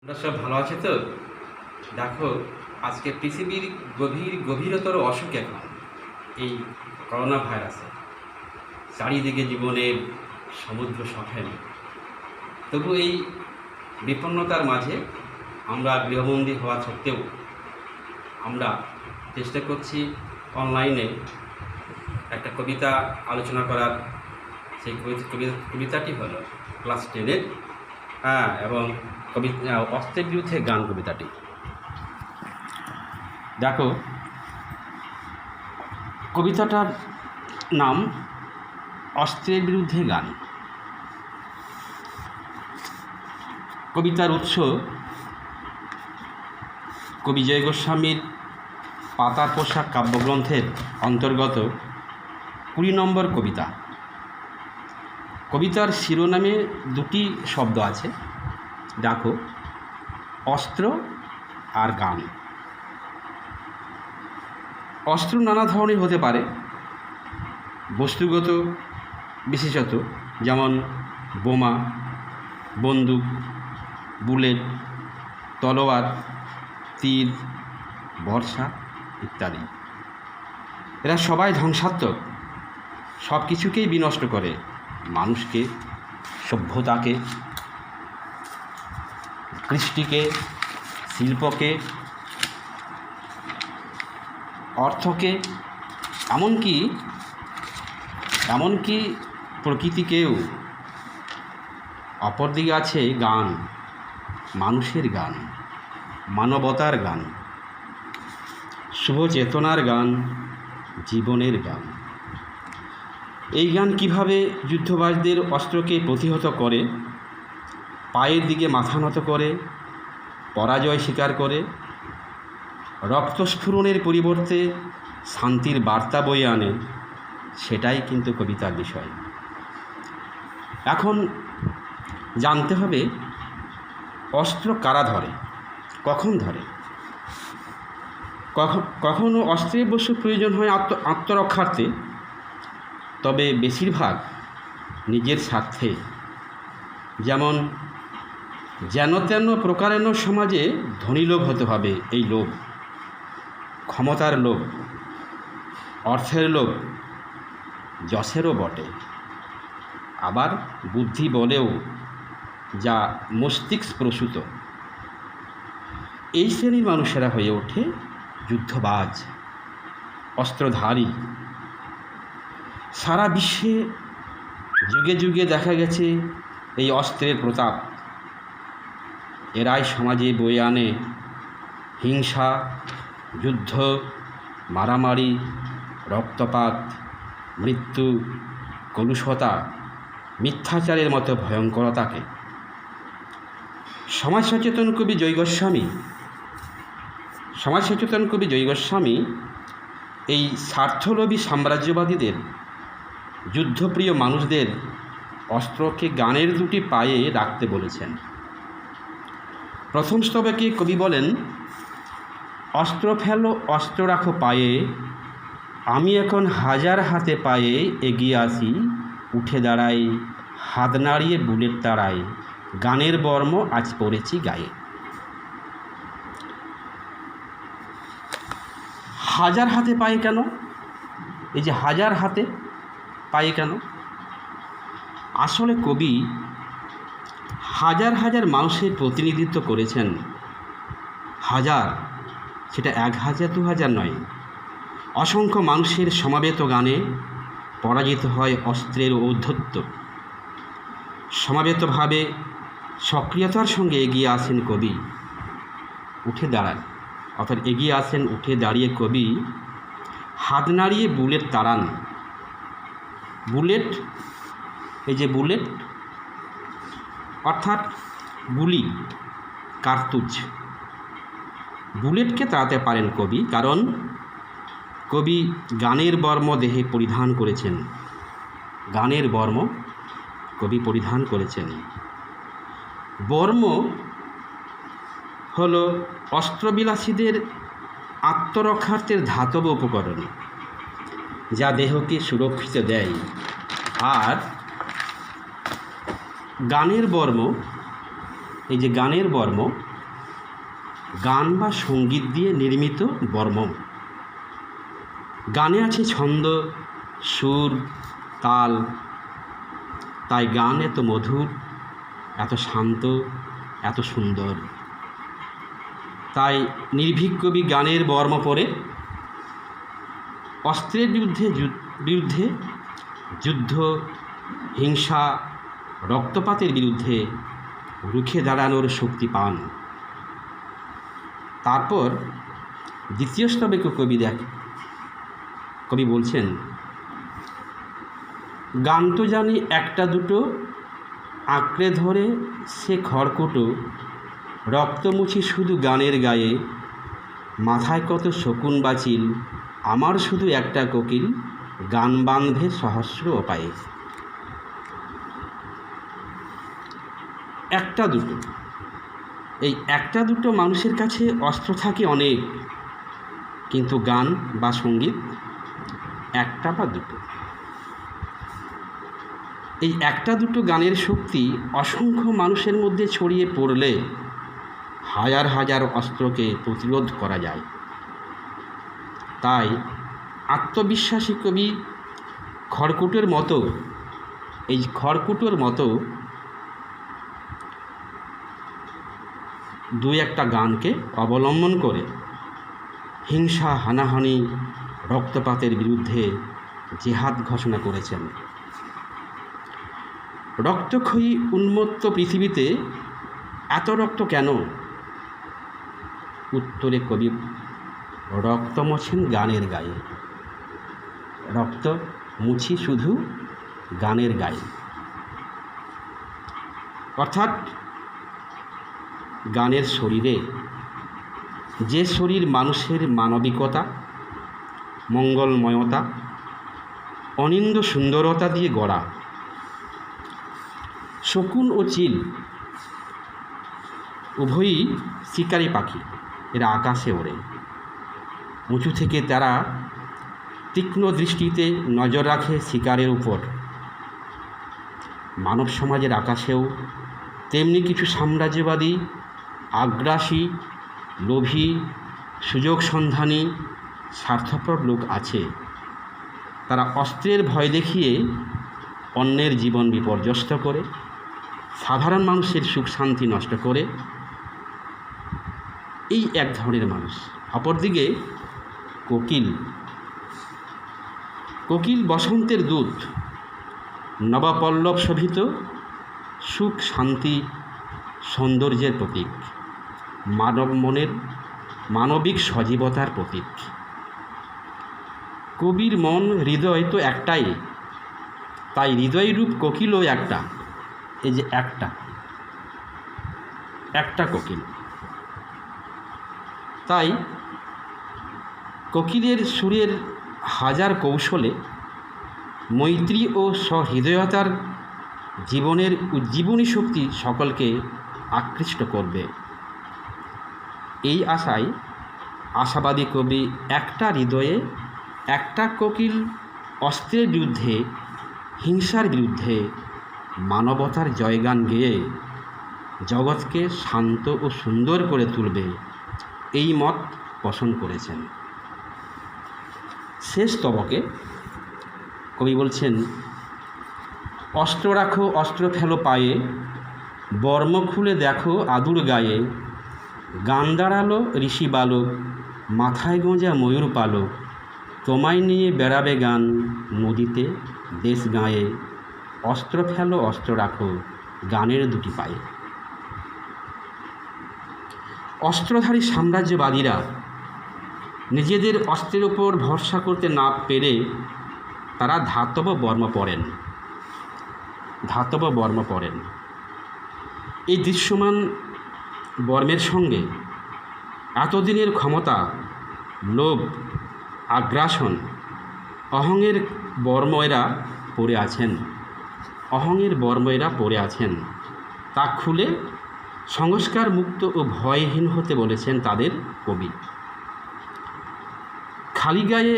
তোমরা সব ভালো আছে তো? দেখো, আজকে পৃথিবীর গভীরতর অসুখ এখন এই করোনা ভাইরাসে। চারিদিকে জীবনের সমুদ্র সফেন। তবু এই বিপন্নতার মাঝে আমরা গৃহবন্দী হওয়া সত্ত্বেও আমরা চেষ্টা করছি অনলাইনে একটা কবিতা আলোচনা করার। সেই কবিতাটি হলো ক্লাস 10-এর এবং অস্ত্রের বিরুদ্ধে গান কবিতাটি। দেখো, কবিতাটার নাম অস্ত্রের বিরুদ্ধে গান। কবিতার উৎস কবি জয় গোস্বামীর পাতার পোশাক কাব্যগ্রন্থের অন্তর্গত 20 নম্বর কবিতা। কবিতার শিরোনামে দুটি শব্দ আছে, দেখো, অস্ত্র আর গান। অস্ত্র নানা ধরনের হতে পারে, বস্তুগত বিশেষত, যেমন বোমা, বন্দুক, বুলেট, তলোয়ার, তীর, বর্শা ইত্যাদি। এরা সবাই ধ্বংসাত্মক, সব কিছুকেই বিনষ্ট করে, মানুষকে, সভ্যতাকে, কৃষ্টিকে, শিল্পকে, অর্থকে, এমনকি প্রকৃতিকেও। অপরদিকে আছে গান, মানুষের গান, মানবতার গান, শুভ চেতনার গান, জীবনের গান। এই গান কিভাবে যুদ্ধবাজদের অস্ত্রকে প্রতিহত করে, পায়ের দিকে মাথা নত করে, পরাজয় স্বীকার করে, রক্তস্ফুরণের পরিবর্তে শান্তির বার্তা বয়ে আনে, সেটাই কিন্তু কবিতার বিষয়। এখন জানতে হবে অস্ত্র কারা ধরে, কখন ধরে। কখনো অস্ত্রের অবশ্য প্রয়োজন হয় আত্মরক্ষার্থে, তবে বেশিরভাগ নিজের স্বার্থে। যেমন যেন তেন প্রকারেণ সমাজে ধনী লোক হতে হবে, এই লোভ, ক্ষমতার লোভ, অর্থের লোভ, যশেরও বটে, আবার বুদ্ধি বলেও, যা মস্তিষ্ক প্রসূত। এই শ্রেণীর মানুষেরা হয়ে ওঠে যুদ্ধবাজ, অস্ত্রধারী। সারা বিশ্বে যুগে যুগে দেখা গেছে এই অস্ত্রের প্রতাপ। এরাই সমাজে বয়ে আনে হিংসা, যুদ্ধ, মারামারি, রক্তপাত, মৃত্যু, কলুষতা, মিথ্যাচারের মতো ভয়ঙ্করতাকে। সমাজ সচেতন কবি জয় গোস্বামী এই স্বার্থলোভী সাম্রাজ্যবাদীদের, যুদ্ধপ্রিয় মানুষদের অস্ত্রকে গানের দুটি পায়ে রাখতে বলেছেন। প্রথম স্তবকে কবি বলেন, অস্ত্র ফেলো, অস্ত্র রাখো পায়ে, আমি এখন হাজার হাতে পায়ে এগিয়ে আসি, উঠে দাঁড়াই, হাত নাড়িয়ে বুলেট তাড়াই, গানের বর্ম আজ পড়েছি গায়ে। হাজার হাতে পায়ে কেন? এই যে হাজার হাতে পায়ে কেন? আসলে কবি হাজার হাজার মানুষের প্রতিনিধিত্ব করেছেন। হাজার, সেটা 1000 2000 নয়, অসংখ্য মানুষের সমাবেত গানে পরাজিত হয় অস্ত্রের ঔদ্ধত্য। সমাবেতভাবে সক্রিয়তার সঙ্গে এগিয়ে আসেন কবি, উঠে দাঁড়ান, অর্থাৎ এগিয়ে আসেন, উঠে দাঁড়িয়ে কবি হাত নাড়িয়ে বুলেট তাড়ান। বুলেট, এই যে বুলেট অর্থাৎ গুলি, কার্তুজ, বুলেটকে তাড়াতে পারেন কবি, কারণ কবি গানের বর্ম দেহে পরিধান করেছেন। গানের বর্ম কবি পরিধান করেছেন। বর্ম হল অস্ত্রবিলাসীদের আত্মরক্ষার্থের ধাতব উপকরণ, যা দেহকে সুরক্ষিত দেয়। আর গানের বর্ম, এই যে গানের বর্ম, গান বা সঙ্গীত দিয়ে নির্মিত বর্ম। গানে আছে ছন্দ, সুর, তাল, তাই গান এত মধুর, এত শান্ত, এত সুন্দর। তাই নির্ভীক কবি গানের বর্ম পরে অস্ত্রের বিরুদ্ধে যুদ্ধ, হিংসা, রক্তপাতের বিরুদ্ধে রুখে দাঁড়ানোর শক্তি পান। তারপর দ্বিতীয় স্তবকে কবি বলছেন, গান তো জানি একটা দুটো, আঁকড়ে ধরে সে খড়কুটো, রক্তমুছি শুধু গানের গায়ে, মাথায় কত শকুন বাচিল, আমার শুধু একটা কোকিল, গান বাঁধবে সহস্র উপায়ে। একটা দুটো, এই একটা দুটো মানুষের কাছে অস্ত্র থাকে অনেক, কিন্তু গান বা সঙ্গীত একটা বা দুটো। এই একটা দুটো গানের শক্তি অসংখ্য মানুষের মধ্যে ছড়িয়ে পড়লে হাজার হাজার অস্ত্রকে প্রতিরোধ করা যায়। তাই আত্মবিশ্বাসী কবি খড়কুটোর মতো দুই একটা গানকে অবলম্বন করে হিংসা, হানাহানি, রক্তপাতের বিরুদ্ধে জেহাদ ঘোষণা করেছেন। রক্তক্ষয়ী উন্মত্ত পৃথিবীতে এত রক্ত কেন? উত্তরে কবি রক্ত মোছেন গানের গায়ে, রক্ত মুছি শুধু গানের গায়ে। অর্থাৎ গানের শরীরে, যে শরীর মানুষের মানবিকতা, মঙ্গলময়তা, অনিন্দ সুন্দরতা দিয়ে গড়া। শকুন ও চিল উভয়ই শিকারী পাখি, এরা আকাশে ওড়ে। উঁচু থেকে তারা তীক্ষ্ণ দৃষ্টিতে নজর রাখে শিকারের উপর। মানব সমাজের আকাশেও তেমনি কিছু সাম্রাজ্যবাদী, আগ্রাসী, লোভী, সুযোগ সন্ধানী, স্বার্থপর লোক আছে। তারা অস্ত্রের ভয় দেখিয়ে অন্যের জীবন বিপর্যস্ত করে, সাধারণ মানুষের সুখ শান্তি নষ্ট করে। এই এক ধরনের মানুষ। অপরদিকে কোকিল বসন্তের দূত, নবপল্লব শোভিত, সুখ শান্তি সৌন্দর্যের প্রতীক, মানব মনের মানবিক সজীবতার প্রতীক। কবির মন, হৃদয় তো একটাই, তাই হৃদয়রূপ কোকিলও একটা। এই যে একটা কোকিল, তাই কোকিলের সুরের হাজার কৌশলে মৈত্রী ও সহৃদয়তার জীবনের উজ্জীবনী শক্তি সকলকে আকৃষ্ট করবে। এই আশায় আশাবাদী কবি একটা হৃদয়ে, একটা কোকিল, অস্ত্রের বিরুদ্ধে, হিংসার বিরুদ্ধে মানবতার জয়গান গেয়ে জগৎকে শান্ত ও সুন্দর করে তুলবে, এই মত পোষণ করেছেন। শেষ স্তবকে কবি বলছেন, অস্ত্র রাখো, অস্ত্র ফেলো পায়ে, বর্ম খুলে দেখো আদুর গায়ে, গান দাঁড়ালো ঋষি বালক, মাথায় গোঁজা ময়ূর পালক, তোমায় নিয়ে বেড়াবে গান নদীতে দেশ গাঁয়ে, অস্ত্র ফেলো, অস্ত্র রাখো গানের দুটি পায়ে। অস্ত্রধারী সাম্রাজ্যবাদীরা নিজেদের অস্ত্রের ওপর ভরসা করতে না পেরে তারা ধাতব বর্ম পরেন। এই দৃশ্যমান বর্মের সঙ্গে এতদিনের ক্ষমতা, লোভ, আগ্রাসন, অহংয়ের বর্ম এরা পরে আছেন। তা খুলে সংস্কার মুক্ত ও ভয়হীন হতে বলেছেন তাদের কবি। খালি গায়ে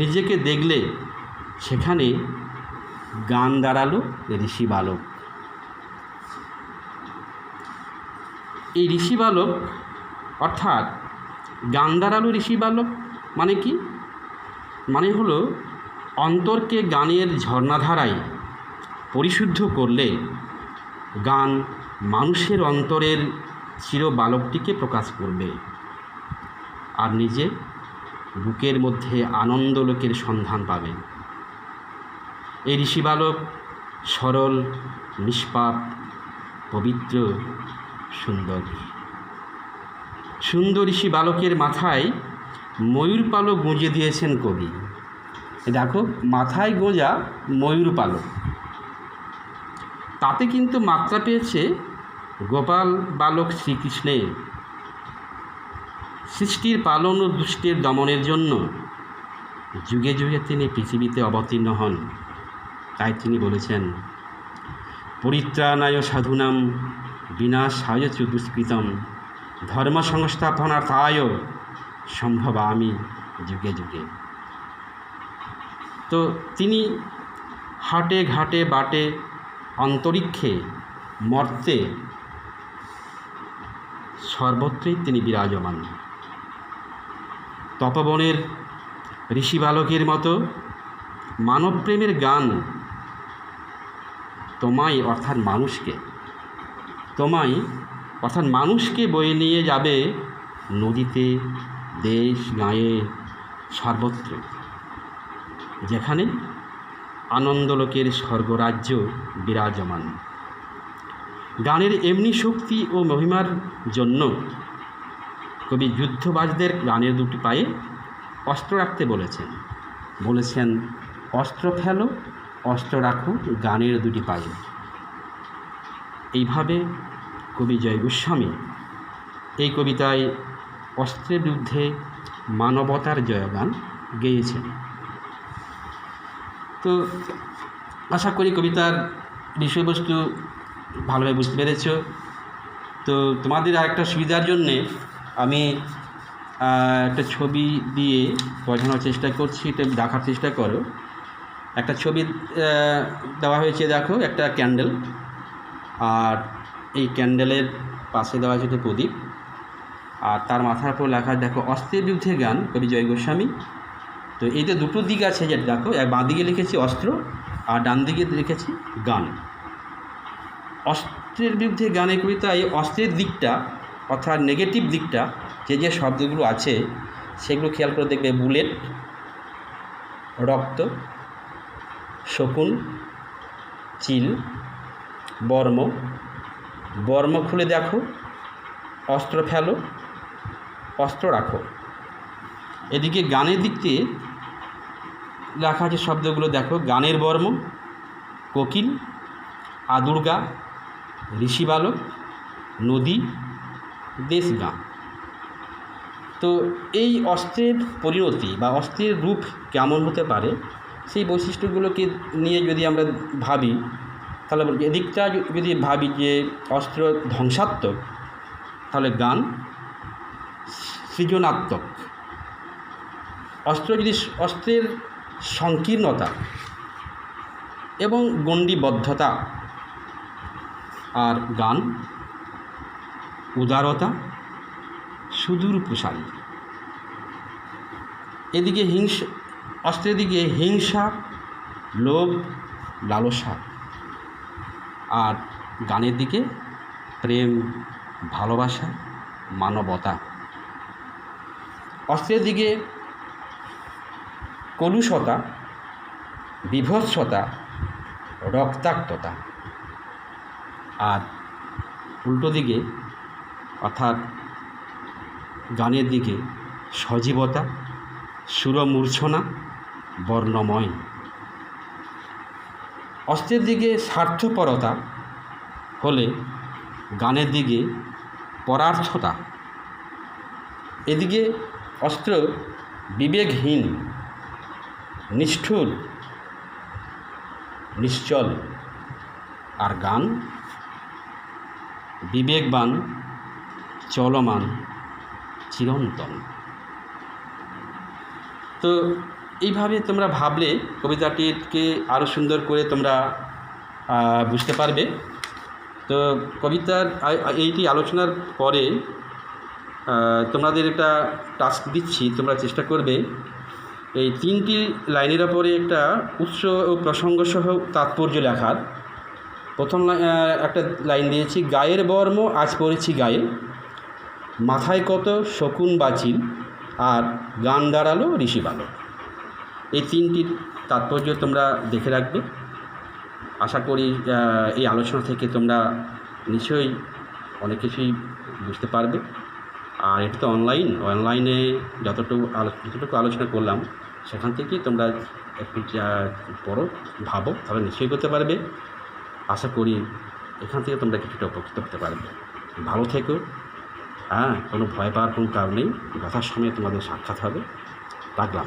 নিজেকে দেখলে সেখানে গান দাঁড়ালো ঋষি বালক। এই ঋষি বালক অর্থাৎ গান্ধারালো ঋষি বালক মানে কি? মানে হলো অন্তরকে গানের ঝর্ণাধারায় পরিশুদ্ধ করলে গান মানুষের অন্তরের চির বালকটিকে প্রকাশ করবে আর নিজে বুকের মধ্যে আনন্দলোকের সন্ধান পাবে। এই ঋষি বালক সরল, নিষ্পাপ, পবিত্র, সুন্দর। সুন্দর ঋষি বালকের মাথায় ময়ূর পালক গুঁজে দিয়েছেন কবি। দেখো, মাথায় গোঁজা ময়ূর পালক, তাতে কিন্তু মাত্রা পেয়েছে গোপাল বালক শ্রীকৃষ্ণের। সৃষ্টির পালন ও দুষ্টের দমনের জন্য যুগে যুগে তিনি পৃথিবীতে অবতীর্ণ হন। তাই তিনি বলেছেন, পরিত্রাণায় সাধুনাম বিনাশায় চ দুষ্কৃতম ধর্ম সংস্থাপনার্থায় সম্ভবামি যুগে যুগে। তো তিনি হাটে ঘাটে বাটে অন্তরিক্ষে মর্তে সর্বত্রই তিনি বিরাজমান। তপবনের ঋষি বালকের মতো মানবপ্রেমের গান তোমায় অর্থাৎ মানুষকে বয়ে নিয়ে যাবে নদীতে, দেশ গাঁয়ে, সর্বত্র, যেখানে আনন্দলোকের স্বর্গরাজ্য বিরাজমান। গানের এমনি শক্তি ও মহিমার জন্য কবি যুদ্ধবাজদের গানের দুটি পায়ে অস্ত্র রাখতে বলেছেন অস্ত্র ফেলো, অস্ত্র রাখো গানের দুটি পায়ে। এইভাবে কবি জয় গোস্বামী এই কবিতায় অস্ত্রের বিরুদ্ধে মানবতার জয়গান গেয়েছেন। তো আশা করি কবিতার বিষয়বস্তু ভালোভাবে বুঝতে পেরেছ। তো তোমাদের আরেকটা সুবিধার জন্যে আমি একটা ছবি দিয়ে বোঝানোর চেষ্টা করছি, এটা দেখার চেষ্টা করো। একটা ছবি দেওয়া হয়েছে, দেখো, একটা ক্যান্ডেল, আর এই ক্যান্ডেলের পাশে দেওয়া হয়েছে একটা প্রদীপ, আর তার মাথার উপর লেখা দেখো অস্ত্রের বিরুদ্ধে গান, কবি জয় গোস্বামী। তো এইটা দুটো দিক আছে, যেটা দেখো, বাঁ দিকে লিখেছি অস্ত্র আর ডান দিকে লিখেছি গান। অস্ত্রের বিরুদ্ধে গানের কবিতায় অস্ত্রের দিকটা অর্থাৎ নেগেটিভ দিকটা যে শব্দগুলো আছে সেগুলো খেয়াল করে দেখবে। বুলেট, রক্ত, শকুন, চিল, বর্ম খুলে দেখো, অস্ত্র ফেলো, অস্ত্র রাখো। এদিকে গানের দিক দিয়ে লেখা আছে শব্দগুলো দেখো, গানের বর্ম, কোকিল, আদুর্গা, ঋষি বালক, নদী, দেশ গাঁ। তো এই অস্ত্রের পরিণতি বা অস্ত্রের রূপ কেমন হতে পারে সেই বৈশিষ্ট্যগুলোকে নিয়ে যদি আমরা ভাবি, তাহলে এদিকটা যদি ভাবি যে অস্ত্র ধ্বংসাত্মক, তাহলে গান সৃজনাত্মক। অস্ত্রের সংকীর্ণতা এবং গণ্ডিবদ্ধতা, আর গান উদারতা, সুদূর প্রসারী। এদিকে অস্ত্রের দিকে হিংসা, লোভ, লালসা, আর গানের দিকে প্রেম, ভালোবাসা, মানবতা। অস্ত্রের দিকে কলুষতা, বিভৎসতা, রক্তাক্ততা, আর উল্টো দিকে অর্থাৎ গানের দিকে সজীবতা, সুরমূর্ছনা, বর্ণময়। অস্ত্রের দিকে স্বার্থপরতা হলে গানের দিকে পরার্থতা। এদিকে অস্ত্র বিবেকহীন, নিষ্ঠুর, নিশ্চল, আর গান বিবেকবান, চলমান, চিরন্তন। তো এইভাবে তোমরা ভাবলে কবিতাটিকে আরও সুন্দর করে তোমরা বুঝতে পারবে। তো কবিতার এইটি আলোচনার পরে তোমাদের একটা টাস্ক দিচ্ছি, তোমরা চেষ্টা করবে এই 3টি লাইনের ওপরে একটা উৎস ও প্রসঙ্গসহ তাৎপর্য লেখার। প্রথম একটা লাইন দিয়েছি, গায়ের বর্ম আজ পড়েছি গায়ে, মাথায় কত শকুন বাচিল, আর গান দাঁড়ালো ঋষি বালক। এই 3টির তাৎপর্য তোমরা দেখে রাখবে। আশা করি এই আলোচনা থেকে তোমরা নিশ্চয়ই অনেক কিছুই বুঝতে পারবে। আর এটা তো অনলাইনে যতটুকু আলোচনা করলাম সেখান থেকেই তোমরা একটু পড়ো, ভাবো, তাহলে নিশ্চয়ই করতে পারবে। আশা করি এখান থেকে তোমরা কিছুটা উপকৃত হতে পারবে। ভালো থেকো, কোনো ভয় পাওয়ার কোনো কারণ নেই। যথাসময়ে তোমাদের সাক্ষাৎ হবে। রাখলাম।